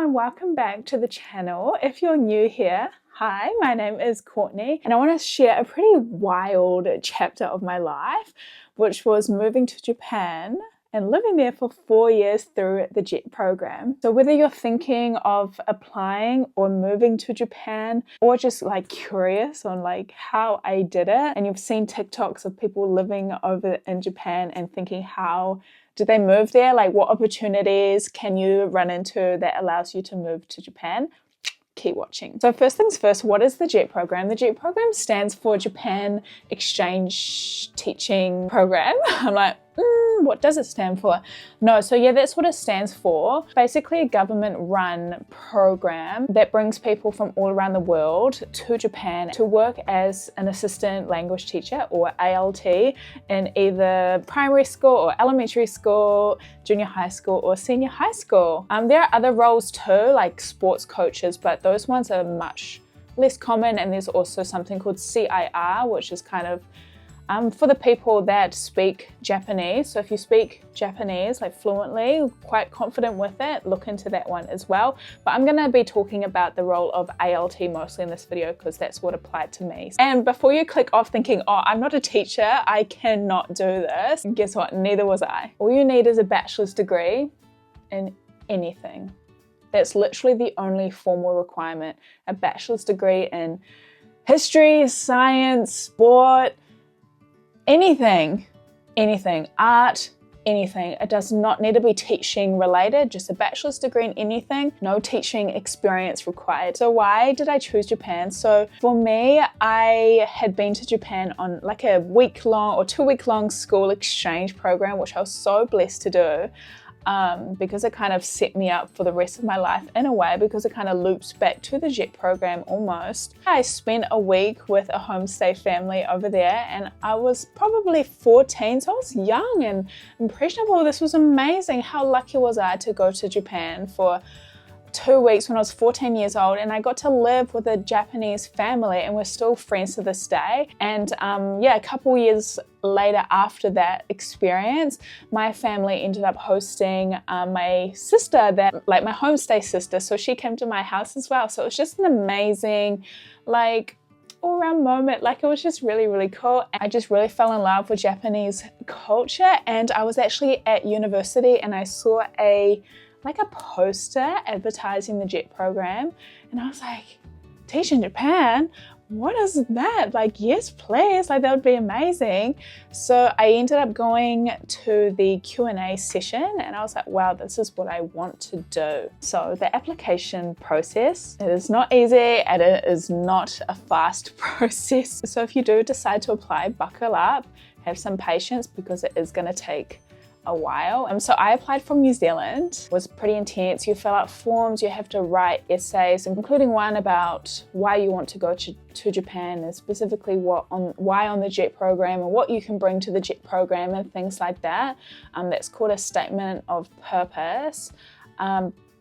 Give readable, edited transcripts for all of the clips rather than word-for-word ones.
everyone, welcome back to the channel. If you're new here, hi, my name is Courtney and I want to share a pretty wild chapter of my life, which was moving to Japan and living there for 4 years through the JET program. So whether you're thinking of applying or moving to Japan, or just like curious on like how I did it, and you've seen TikToks of people living over in Japan and thinking, how did they move there? Like, what opportunities can you run into that allows you to move to Japan? Keep watching. So first things first, what is the JET program? The JET program stands for Japan Exchange Teaching Program. I'm like, what does it stand for? No, so yeah, that's what it stands for. Basically a government-run program that brings people from all around the world to Japan to work as an assistant language teacher, or ALT, in either primary school or elementary school, junior high school or senior high school. There are other roles too, like sports coaches, but those ones are much less common. And there's also something called CIR, which is kind of for the people that speak Japanese. So if you speak Japanese like fluently, quite confident with it, look into that one as well. But I'm gonna be talking about the role of ALT mostly in this video because that's what applied to me. And before you click off thinking, oh, I'm not a teacher, I cannot do this, guess what? Neither was I. All you need is a bachelor's degree in anything. That's literally the only formal requirement. A bachelor's degree in history, science, sport, anything, art, anything. It does not need to be teaching related, just a bachelor's degree in anything, no teaching experience required. So why did I choose Japan? So for me, I had been to Japan on like a week-long or 2-week-long school exchange program, which I was so blessed to do. Because it kind of set me up for the rest of my life in a way, because it kind of loops back to the JET program almost. I spent a week with a homestay family over there and I was probably 14, so I was young and impressionable. This was amazing. How lucky was I to go to Japan for 2 weeks when I was 14 years old, and I got to live with a Japanese family and we're still friends to this day. And yeah, a couple years later after that experience, my family ended up hosting my sister, that like my homestay sister, so she came to my house as well. So it was just an amazing like all-around moment. Like, it was just really, really cool. I just really fell in love with Japanese culture. And I was actually at university and I saw a poster advertising the JET program, and I was like, teach in Japan? What is that? Like, yes, please, like that would be amazing. So I ended up going to the Q&A session and I was like, wow, this is what I want to do. So the application process, it is not easy and it is not a fast process. So if you do decide to apply, buckle up, have some patience because it is going to take a while. So I applied from New Zealand. It was pretty intense. You fill out forms, you have to write essays, including one about why you want to go to Japan, and specifically why on the JET program and what you can bring to the JET program and things like that. That's called a statement of purpose.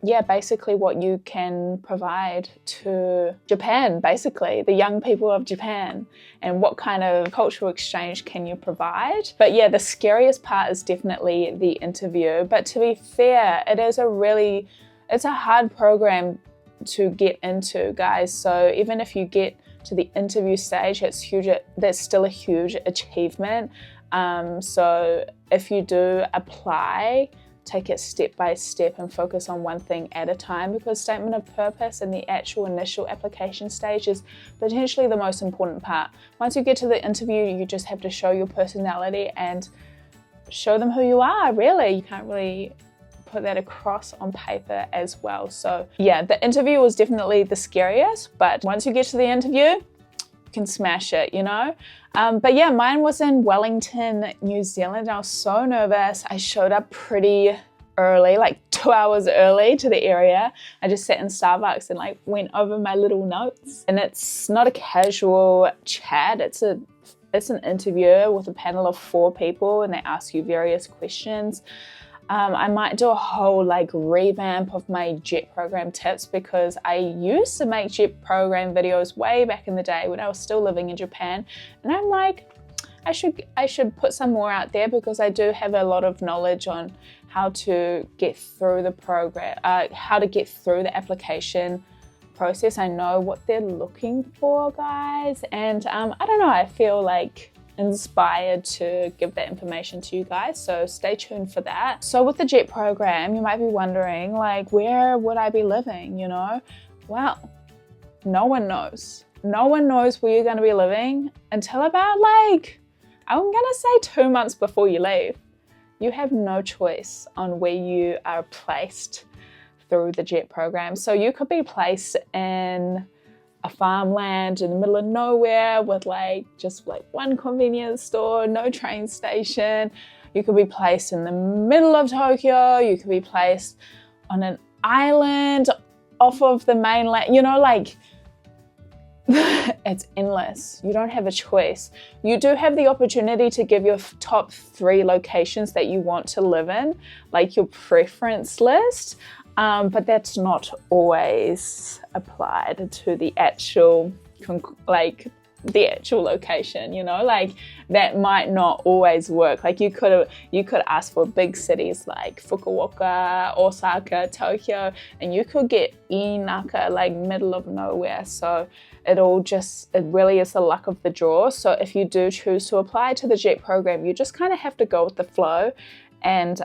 Yeah, basically what you can provide to Japan, basically the young people of Japan, and what kind of cultural exchange can you provide. But yeah, the scariest part is definitely the interview. But to be fair, it's a hard program to get into, guys. So even if you get to the interview stage, it's huge. That's still a huge achievement. So if you do apply, take it step by step and focus on one thing at a time, because statement of purpose and the actual initial application stage is potentially the most important part. Once you get to the interview, you just have to show your personality and show them who you are, really. You can't really put that across on paper as well. So yeah, the interview was definitely the scariest, but once you get to the interview, you can smash it, you know? But yeah, mine was in Wellington, New Zealand. I was so nervous. I showed up pretty early, like 2 hours early to the area. I just sat in Starbucks and like went over my little notes. And it's not a casual chat. It's an interview with a panel of 4 people and they ask you various questions. I might do a whole like revamp of my JET program tips, because I used to make JET program videos way back in the day when I was still living in Japan. And I'm like, I should put some more out there, because I do have a lot of knowledge on how to get through the program, how to get through the application process. I know what they're looking for, guys, and I don't know, I feel like inspired to give that information to you guys, so stay tuned for that. So with the JET program, you might be wondering, like, where would I be living, you know? Well, no one knows. No one knows where you're going to be living until about, like, I'm going to say 2 months before you leave. You have no choice on where you are placed through the JET program. So you could be placed in a farmland in the middle of nowhere with just one convenience store, no train station. You could be placed in the middle of Tokyo. You could be placed on an island off of the mainland, you know, like it's endless. You don't have a choice. You do have the opportunity to give your top 3 locations that you want to live in, like your preference list. But that's not always applied to the actual, location, you know, like that might not always work. Like you could ask for big cities like Fukuoka, Osaka, Tokyo, and you could get Inaka, like middle of nowhere. So it really is the luck of the draw. So if you do choose to apply to the JET program, you just kind of have to go with the flow and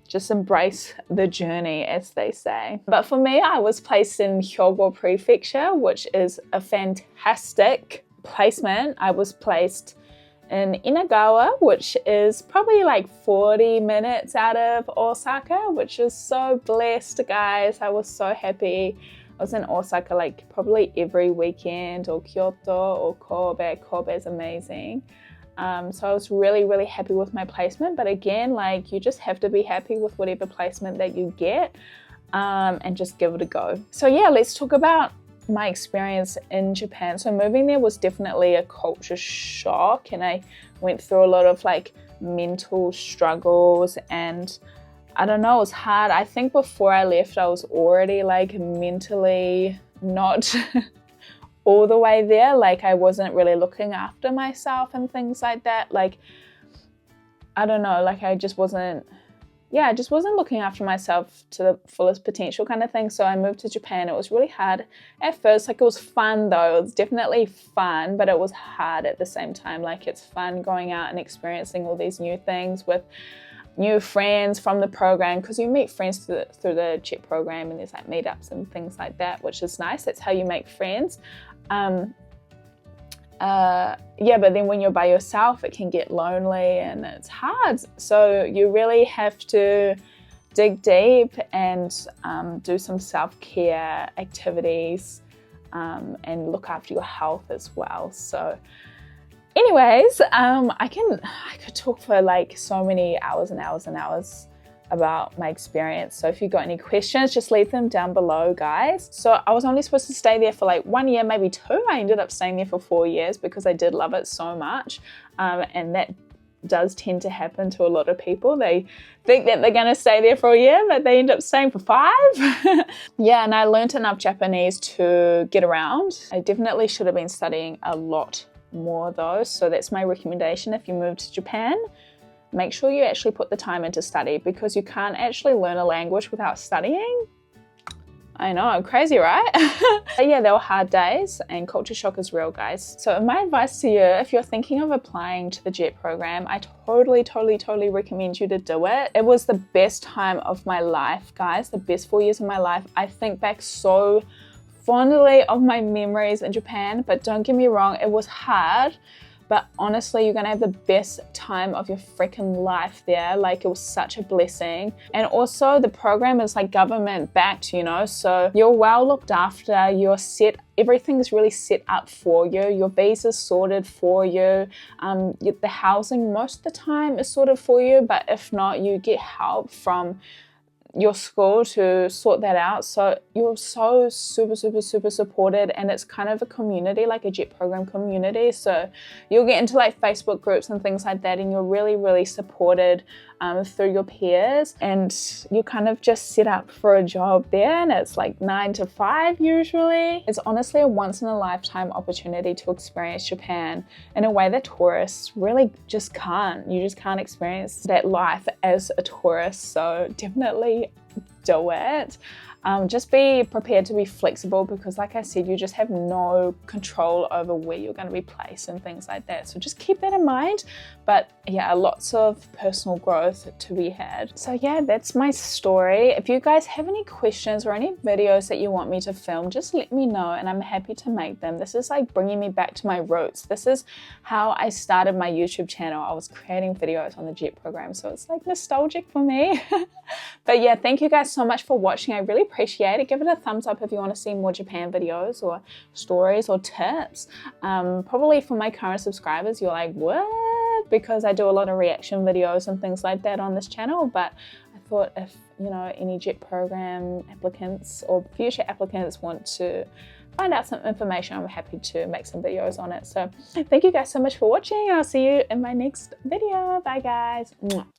just embrace the journey, as they say. But for me, I was placed in Hyogo Prefecture, which is a fantastic placement. I was placed in Inagawa, which is probably like 40 minutes out of Osaka, which is so blessed, guys. I was so happy. I was in Osaka like probably every weekend, or Kyoto or Kobe. Kobe is amazing. So I was really, really happy with my placement. But again, like, you just have to be happy with whatever placement that you get, and just give it a go. So yeah, let's talk about my experience in Japan. So moving there was definitely a culture shock, and I went through a lot of like mental struggles, and I don't know, it was hard. I think before I left, I was already like mentally not all the way there. Like I wasn't really looking after myself and things like that. Like, I don't know, like I just wasn't looking after myself to the fullest potential kind of thing. So I moved to Japan. It was really hard at first. Like it was fun though. It was definitely fun, but it was hard at the same time. Like it's fun going out and experiencing all these new things with new friends from the program, because you meet friends through the JET program, and there's like meetups and things like that, which is nice. That's how you make friends. But then when you're by yourself, it can get lonely and it's hard. So you really have to dig deep and do some self-care activities, and look after your health as well. So anyways, I could talk for like so many hours and hours and hours about my experience. So if you've got any questions, just leave them down below, guys. So I was only supposed to stay there for like 1 year, maybe 2. I ended up staying there for 4 years because I did love it so much. And that does tend to happen to a lot of people. They think that they're going to stay there for a year, but they end up staying for 5. Yeah, and I learned enough Japanese to get around. I definitely should have been studying a lot more though. So that's my recommendation. If you move to Japan, make sure you actually put the time into study, because you can't actually learn a language without studying. I know, crazy, right? But yeah, there were hard days, and culture shock is real, guys. So my advice to you, if you're thinking of applying to the JET program, I totally recommend you to do it. It was the best time of my life, guys, the best 4 years of my life. I think back so fondly of my memories in Japan, but don't get me wrong, it was hard. But honestly, you're gonna have the best time of your freaking life there. Like, it was such a blessing. And also the program is like government backed, you know, so you're well looked after, you're set, everything's really set up for you. Your visa's sorted for you. The housing most of the time is sorted for you, but if not, you get help from your school to sort that out. So you're so super supported, and it's kind of a community, like a JET program community. So you'll get into like Facebook groups and things like that, and you're really supported through your peers, and you kind of just set up for a job there, and it's like 9 to 5 usually. It's honestly a once in a lifetime opportunity to experience Japan in a way that tourists really just can't. You just can't experience that life as a tourist, so definitely do it. Just be prepared to be flexible, because like I said, you just have no control over where you're going to be placed and things like that. So just keep that in mind. But yeah, lots of personal growth to be had. So yeah, that's my story. If you guys have any questions or any videos that you want me to film, just let me know and I'm happy to make them. This is like bringing me back to my roots. This is how I started my YouTube channel. I was creating videos on the JET program, so it's like nostalgic for me. But yeah, thank you guys so much for watching. I really appreciate it. Give it a thumbs up if you want to see more Japan videos or stories or tips. Probably for my current subscribers, you're like, what? Because I do a lot of reaction videos and things like that on this channel. But I thought if, you know, any JET program applicants or future applicants want to find out some information, I'm happy to make some videos on it. So thank you guys so much for watching, and I'll see you in my next video. Bye guys. Mwah.